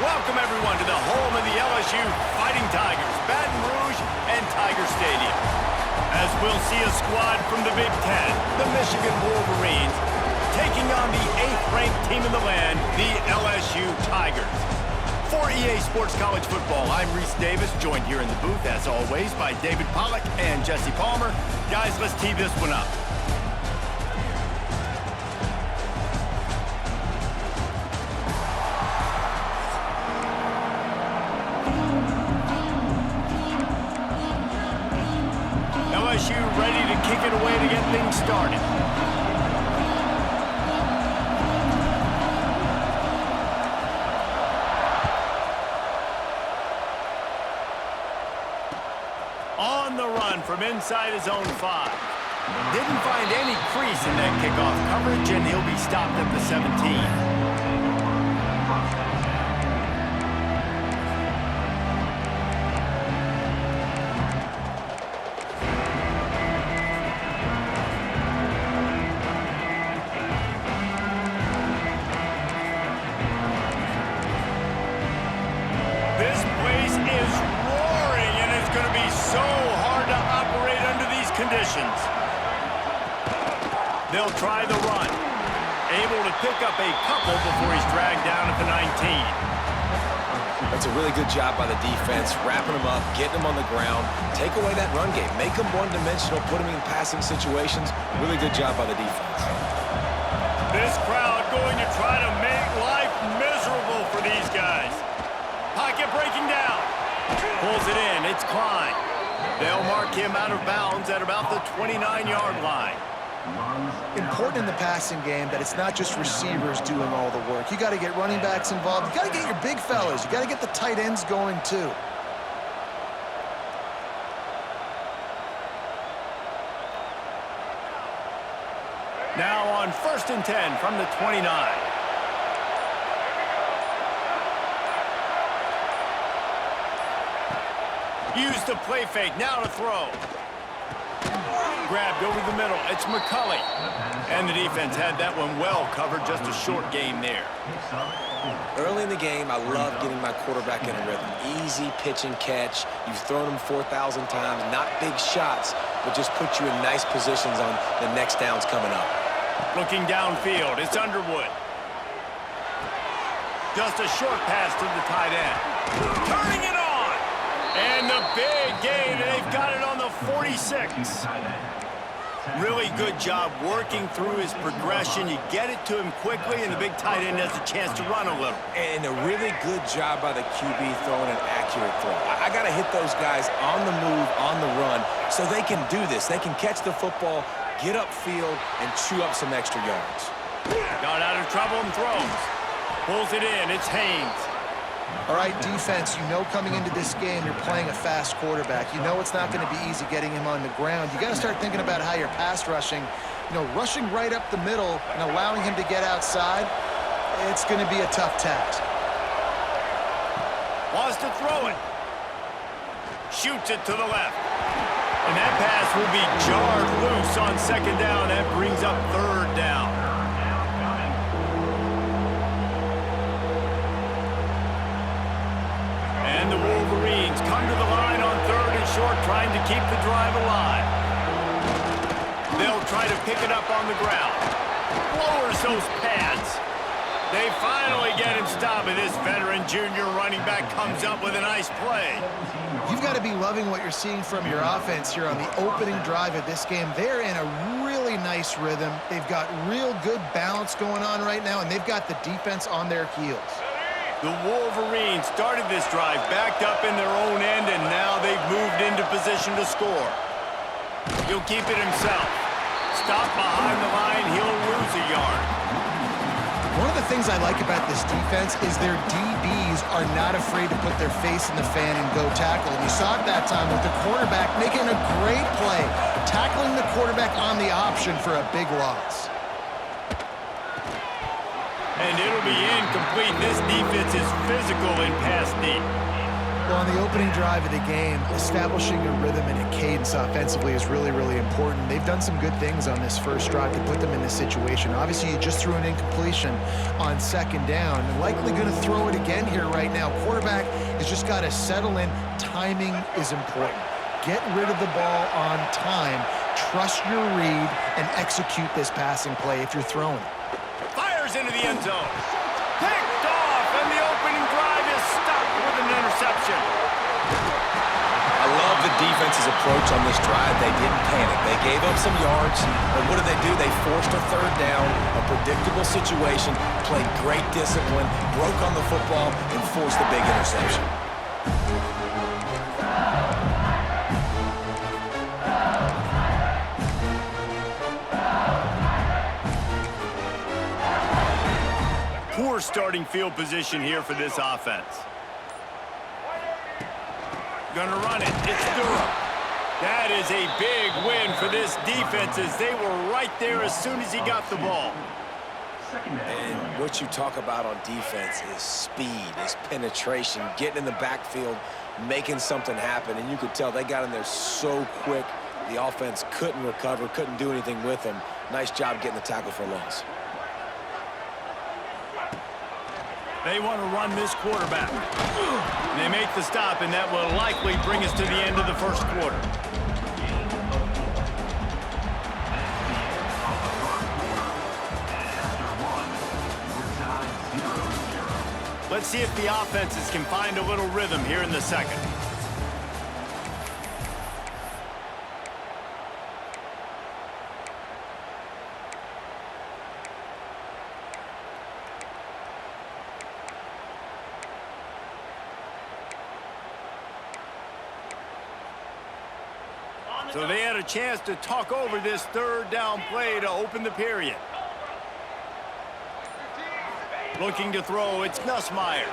Welcome, everyone, to the home of the LSU Fighting Tigers, Baton Rouge and Tiger Stadium. As we'll see a squad from the Big Ten, the Michigan Wolverines, taking on the 8th-ranked team in the land, the LSU Tigers. For EA Sports College Football, I'm Reese Davis, joined here in the booth, as always, by David Pollack and Jesse Palmer. Guys, let's tee this one up. LSU ready to kick it away to get things started. On the run from inside his own 5. Didn't find any crease in that kickoff coverage, and he'll be stopped at the 17. This place is roaring, and it's going to be so hard to operate under these conditions. They'll try the run. Able to pick up a couple before he's dragged down at the 19. That's a really good job by the defense, wrapping them up, getting them on the ground. Take away that run game. Make them one-dimensional, put them in passing situations. Really good job by the defense. This crowd going to try to make life miserable for these guys. Pocket breaking down. Pulls it in. It's Klein. They'll mark him out of bounds at about the 29-yard line. Important in the passing game that it's not just receivers doing all the work. You got to get running backs involved. You got to get your big fellas. You got to get the tight ends going too. Now on 1st and 10 from the 29. Use the play fake, now to throw. Grabbed over the middle, it's McCulley. And the defense had that one well covered, just a short game there. Early in the game, I love getting my quarterback in a rhythm. Easy pitch and catch. You've thrown them 4,000 times, not big shots, but just put you in nice positions on the next downs coming up. Looking downfield, it's Underwood. Just a short pass to the tight end. Turning it on! And the big gain, and they've got it on the 46. Really good job working through his progression. You get it to him quickly, and the big tight end has a chance to run a little. And a really good job by the QB throwing an accurate throw. I got to hit those guys on the move, on the run, so they can do this. They can catch the football, get upfield, and chew up some extra yards. Got out of trouble and throws. Pulls it in. It's Haynes. All right, defense, you know coming into this game you're playing a fast quarterback. You know it's not going to be easy getting him on the ground. You got to start thinking about how you're pass rushing. You know, rushing right up the middle and allowing him to get outside, it's going to be a tough task. Wants to throw it. Shoots it to the left. And that pass will be jarred loose on 2nd down. That brings up 3rd down. And the Wolverines come to the line on 3rd and short, trying to keep the drive alive. They'll try to pick it up on the ground. Lowers those pads. They finally get him stopped, and this veteran junior running back comes up with a nice play. You've got to be loving what you're seeing from your offense here on the opening drive of this game. They're in a really nice rhythm. They've got real good balance going on right now, and they've got the defense on their heels. The Wolverines started this drive backed up in their own end, and now they've moved into position to score. He'll keep it himself. Stop behind the line, he'll lose a yard. One of the things I like about this defense is their DBs are not afraid to put their face in the fan and go tackle. And you saw it that time with the quarterback making a great play, tackling the quarterback on the option for a big loss. And it'll be incomplete. This defense is physical in pass deep. Well, on the opening drive of the game, establishing a rhythm and a cadence offensively is really, really important. They've done some good things on this first drive to put them in this situation. Obviously, you just threw an incompletion on second down, and likely going to throw it again here right now. Quarterback has just got to settle in. Timing is important. Get rid of the ball on time. Trust your read and execute this passing play if you're throwing it. Fires into the end zone. Picked off, and the opening drive is stopped with an interception. I love the defense's approach on this drive. They didn't panic. They gave up some yards, but what did they do? They forced a third down, a predictable situation, played great discipline, broke on the football, and forced the big interception. Poor starting field position here for this offense. Gonna run it. It's Durham. That is a big win for this defense as they were right there as soon as he got the ball. And what you talk about on defense is speed, is penetration, getting in the backfield, making something happen. And you could tell they got in there so quick, the offense couldn't recover, couldn't do anything with them. Nice job getting the tackle for loss. They want to run this quarterback. They make the stop, and that will likely bring us to the end of the first quarter. Let's see if the offenses can find a little rhythm here in the second. So they had a chance to talk over this third down play to open the period. Looking to throw, it's Nussmeier.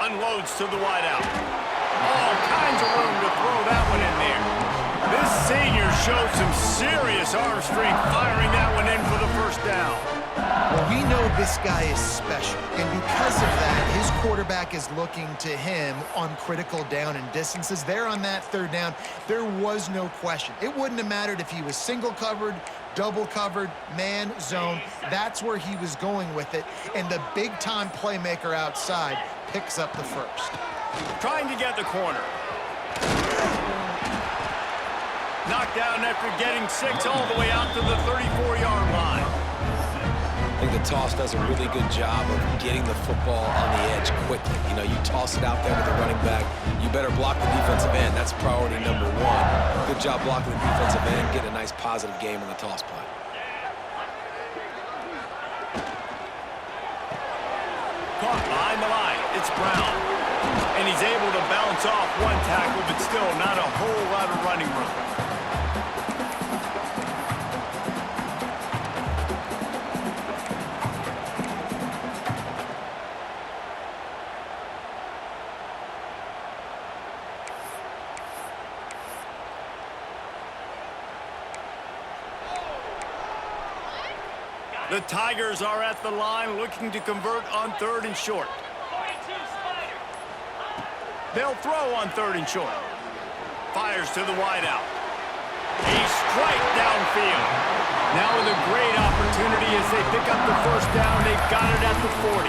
Unloads to the wideout. All kinds of room to throw that one in there. This senior showed some serious arm strength firing that one in for the first down. Well, we know this guy is special, and because of that, his quarterback is looking to him on critical down and distances. There on that third down, there was no question. It wouldn't have mattered if he was single covered, double covered, man, zone. That's where he was going with it, and the big-time playmaker outside picks up the first. Trying to get the corner. Knocked down after getting 6 all the way out to the 34-yard line. I think the toss does a really good job of getting the football on the edge quickly. You know, you toss it out there to the running back, you better block the defensive end. That's priority number one. Good job blocking the defensive end, getting a nice positive game on the toss play. Caught behind the line. It's Brown. And he's able to bounce off one tackle, but still not a whole lot of running room. The Tigers are at the line looking to convert on 3rd and short. They'll throw on 3rd and short. Fires to the wideout. A strike downfield. Now with a great opportunity as they pick up the first down. They've got it at the 40.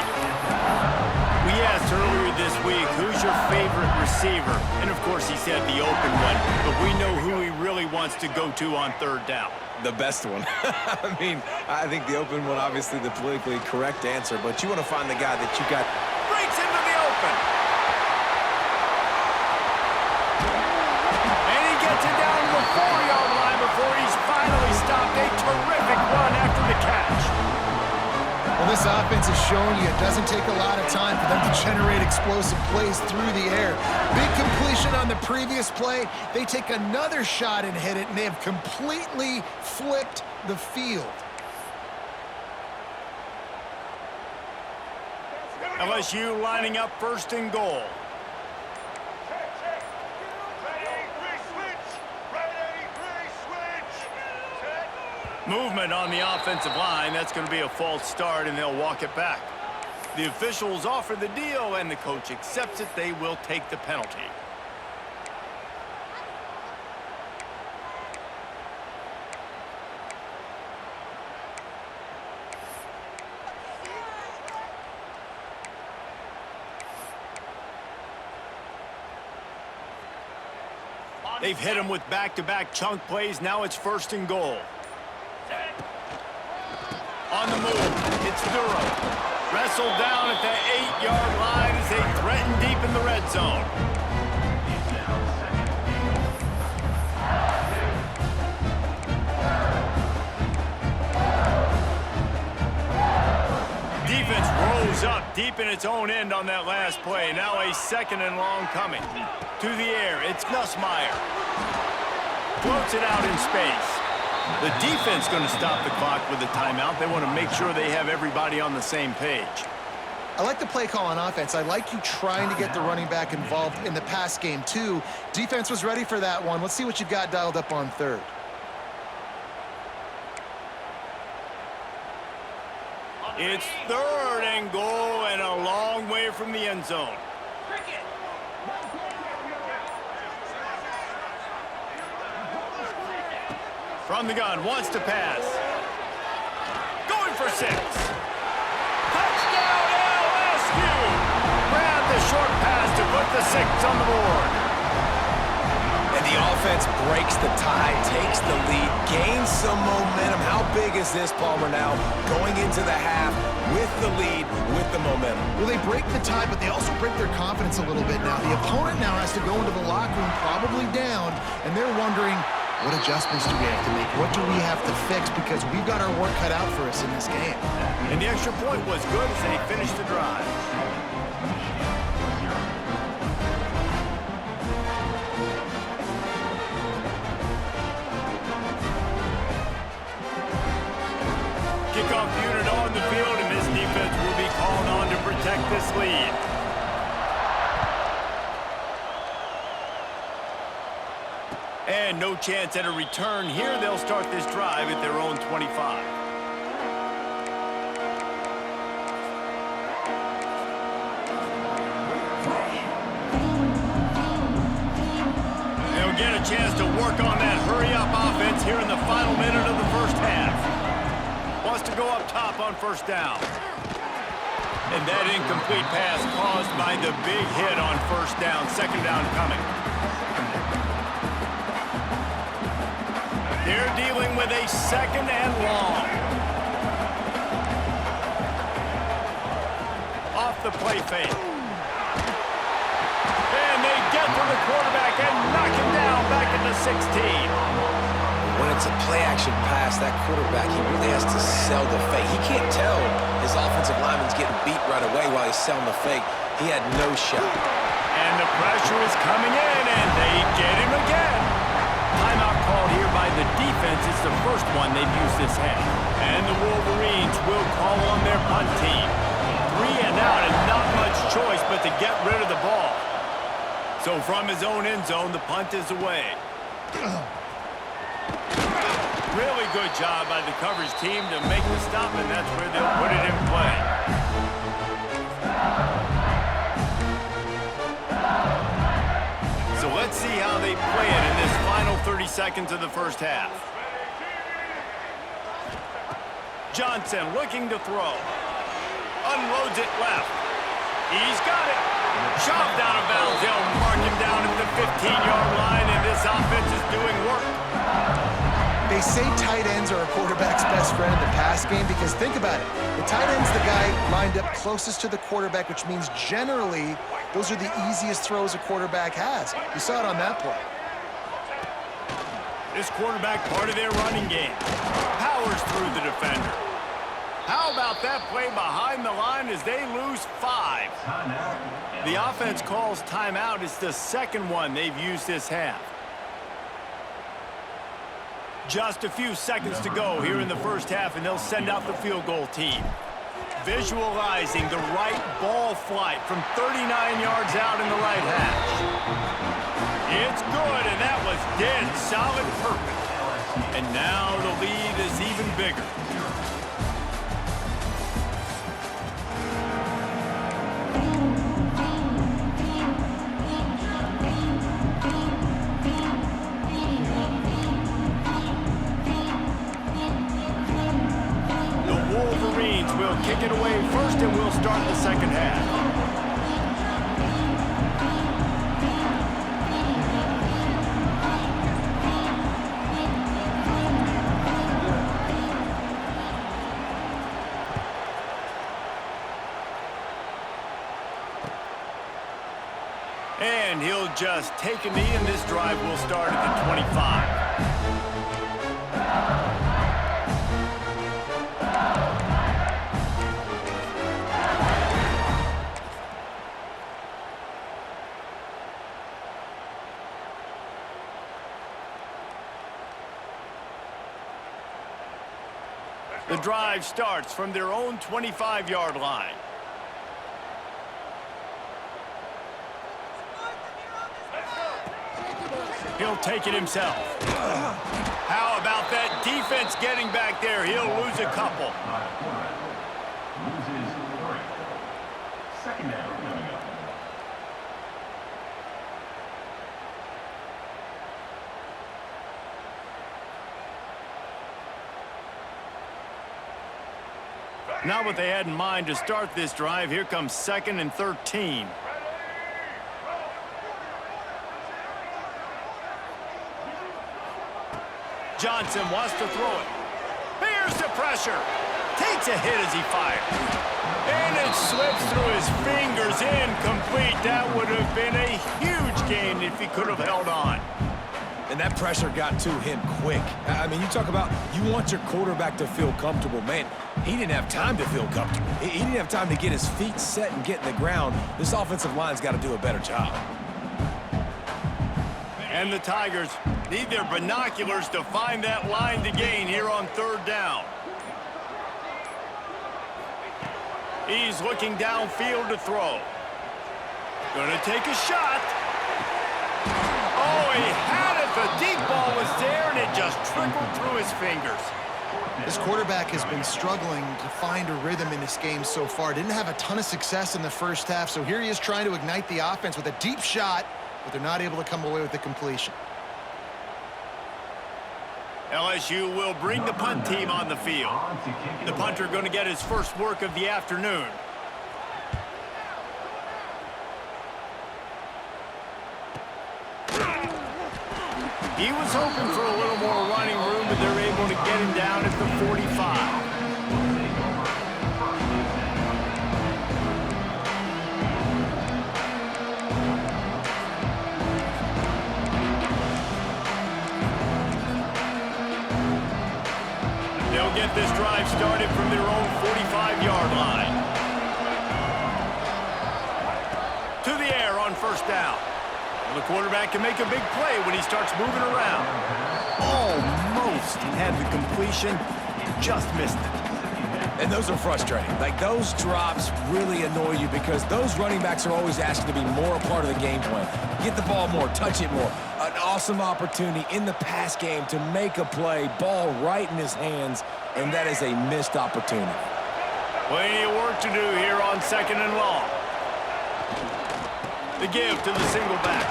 We asked earlier this week, who's your favorite receiver? And of course he said the open one, but we know who he really wants to go to on 3rd down. The best one. I mean, I think the open one, obviously the politically correct answer, but you want to find the guy that you got. Breaks into the open. And he gets it down to the 4-yard line before he's finally stopped. A terrific run after the catch. Well, this offense is showing you it doesn't take a lot of time for them to generate explosive plays through the air. Big completion on the previous play. They take another shot and hit it, and they have completely flipped the field. LSU lining up 1st and goal. Movement on the offensive line. That's going to be a false start, and they'll walk it back. The officials offer the deal, and the coach accepts it. They will take the penalty. They've hit him with back-to-back chunk plays. Now it's 1st and goal. On the move, it's Durham. Wrestled down at the 8-yard line as they threaten deep in the red zone. Defense rose up deep in its own end on that last play. Now a 2nd and long coming. To the air, it's Nussmeier. Floats it out in space. The defense going to stop the clock with a timeout. They want to make sure they have everybody on the same page. I like the play call on offense. I like you trying to get the running back involved in the pass game, too. Defense was ready for that one. Let's see what you've got dialed up on 3rd. It's 3rd and goal and a long way from the end zone. From the gun, wants to pass. Going for 6. Touchdown LSU! Grab the short pass to put the 6 on the board. And the offense breaks the tie, takes the lead, gains some momentum. How big is this, Palmer, now? Going into the half with the lead, with the momentum. Well, they break the tie, but they also break their confidence a little bit now. The opponent now has to go into the locker room probably down, and they're wondering, what adjustments do we have to make? What do we have to fix? Because we've got our work cut out for us in this game. And the extra point was good as they finished the drive. Kickoff unit on the field, and this defense will be called on to protect this lead. And no chance at a return here. They'll start this drive at their own 25. They'll get a chance to work on that hurry-up offense here in the final minute of the first half. Wants to go up top on 1st down. And that incomplete pass caused by the big hit on 1st down. 2nd down coming. They're dealing with a 2nd and long. Off the play fake. And they get to the quarterback and knock him down back at the 16. When it's a play-action pass, that quarterback, he really has to sell the fake. He can't tell his offensive lineman's getting beat right away while he's selling the fake. He had no shot. And the pressure is coming in, and they get him again. Timeout called here by the defense. It's the first one they've used this half. And the Wolverines will call on their punt team. 3 and out, and not much choice but to get rid of the ball. So from his own end zone, the punt is away. Really good job by the coverage team to make the stop, and that's where they'll put it in play. So let's see how they play it in this final 30 seconds of the first half. Johnson looking to throw. Unloads it left. He's got it. Shoved out of bounds. They'll mark him down at the 15-yard line, and this offense is doing work. They say tight ends are a quarterback's best friend in the pass game because think about it. The tight end's the guy lined up closest to the quarterback, which means generally those are the easiest throws a quarterback has. You saw it on that play. This quarterback part of their running game. Powers through the defender. How about that play behind the line as they lose 5? The offense calls timeout. It's the second one they've used this half. Just a few seconds to go here in the first half, and they'll send out the field goal team. Visualizing the right ball flight from 39 yards out in the right hash. It's good, and that was dead solid perfect. And now the lead is even bigger. Wolverines will kick it away first, and we'll start the second half. And he'll just take a knee, and this drive will start at the 25. The drive starts from their own 25-yard line. He'll take it himself. How about that defense getting back there? He'll lose a couple. Loses 3. Second down coming up. Not what they had in mind to start this drive. Here comes 2nd and 13. Johnson wants to throw it. Here's the pressure. Takes a hit as he fires. And it slips through his fingers. Incomplete. That would have been a huge gain if he could have held on. And that pressure got to him quick. I mean, you talk about you want your quarterback to feel comfortable. Man, he didn't have time to feel comfortable. He didn't have time to get his feet set and get in the ground. This offensive line's got to do a better job. And the Tigers need their binoculars to find that line to gain here on 3rd down. He's looking downfield to throw. Gonna take a shot. Oh, he had it. The deep ball was there, and it just trickled through his fingers. This quarterback has been struggling to find a rhythm in this game so far. Didn't have a ton of success in the first half, so here he is trying to ignite the offense with a deep shot, but they're not able to come away with the completion. LSU will bring the punt team on the field. The punter going to get his first work of the afternoon. He was hoping for a little more running room, but they're able to get him down at the 45. They'll get this drive started from their own 45-yard line. To the air on 1st down. The quarterback can make a big play when he starts moving around. Almost had the completion, just missed it. And those are frustrating. Like, those drops really annoy you because those running backs are always asking to be more a part of the game plan. Get the ball more, touch it more. An awesome opportunity in the pass game to make a play, ball right in his hands, and that is a missed opportunity. Plenty of work to do here on 2nd and long. The give to the single back.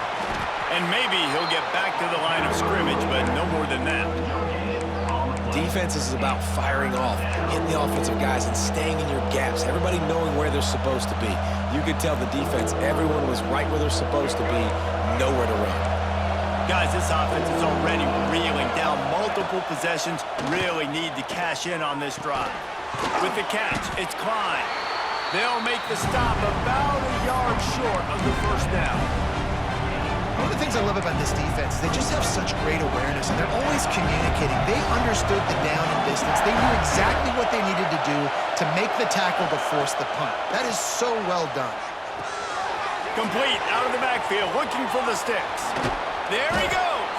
And maybe he'll get back to the line of scrimmage, but no more than that. Defense is about firing off, hitting the offensive guys, and staying in your gaps. Everybody knowing where they're supposed to be. You could tell the defense, everyone was right where they're supposed to be, nowhere to run. Guys, this offense is already reeling down multiple possessions. Really need to cash in on this drive. With the catch, it's Klein. They'll make the stop about a yard short of the 1st down. One of the things I love about this defense is they just have such great awareness, and they're always communicating. They understood the down and distance. They knew exactly what they needed to do to make the tackle to force the punt. That is so well done. Complete out of the backfield, looking for the sticks. There he goes.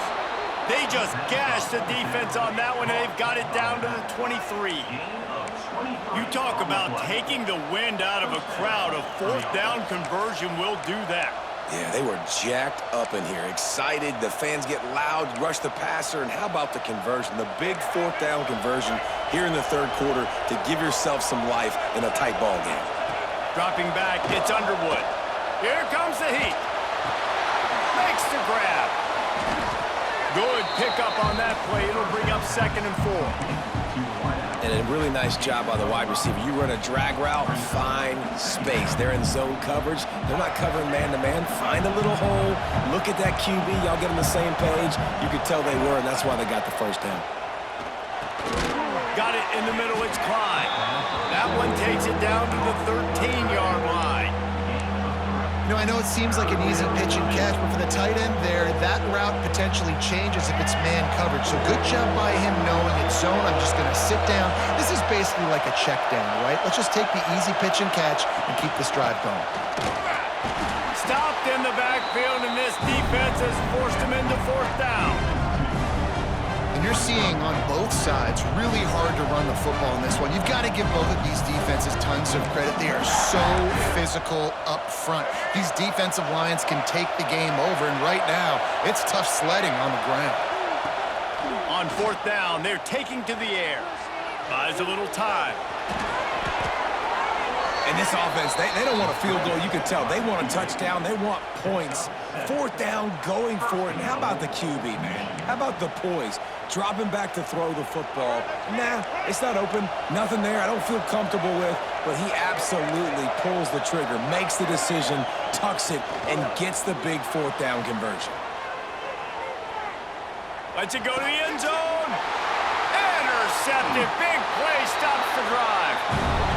They just gashed the defense on that one, and they've got it down to the 23. You talk about taking the wind out of a crowd. A 4th down conversion will do that. Yeah, they were jacked up in here, excited. The fans get loud, rush the passer, and how about the conversion? The big 4th down conversion here in the 3rd quarter to give yourself some life in a tight ball game. Dropping back, it's Underwood. Here comes the heat. Makes the grab. Good pickup on that play. It'll bring up 2nd and 4. And a really nice job by the wide receiver. You run a drag route, find space. They're in zone coverage. They're not covering man-to-man. Find a little hole. Look at that QB. Y'all get on the same page. You could tell they were, and that's why they got the first down. Got it in the middle. It's Clyde. That one takes it down to the 13-yard line. You know, I know it seems like an easy pitch and catch, but for the tight end there, that route potentially changes if it's man coverage. So good job by him knowing it's zone. I'm just going to sit down. This is basically like a check down, right? Let's just take the easy pitch and catch and keep this drive going. Stopped in the backfield, and this defense has forced him into 4th down. And you're seeing on both sides really hard to run the football in this one. You've got to give both of these defenses tons of credit. They are so physical up front. These defensive lines can take the game over, and right now, it's tough sledding on the ground. On 4th down, they're taking to the air. Buys a little time. And this offense, they don't want a field goal. You can tell. They want a touchdown. They want points. 4th down, going for it. And how about the QB, man? How about the poise? Dropping back to throw the football. Nah, it's not open. Nothing there I don't feel comfortable with. But he absolutely pulls the trigger, makes the decision, tucks it, and gets the big 4th down conversion. Lets it go to the end zone. Intercepted. Big play stops the drive.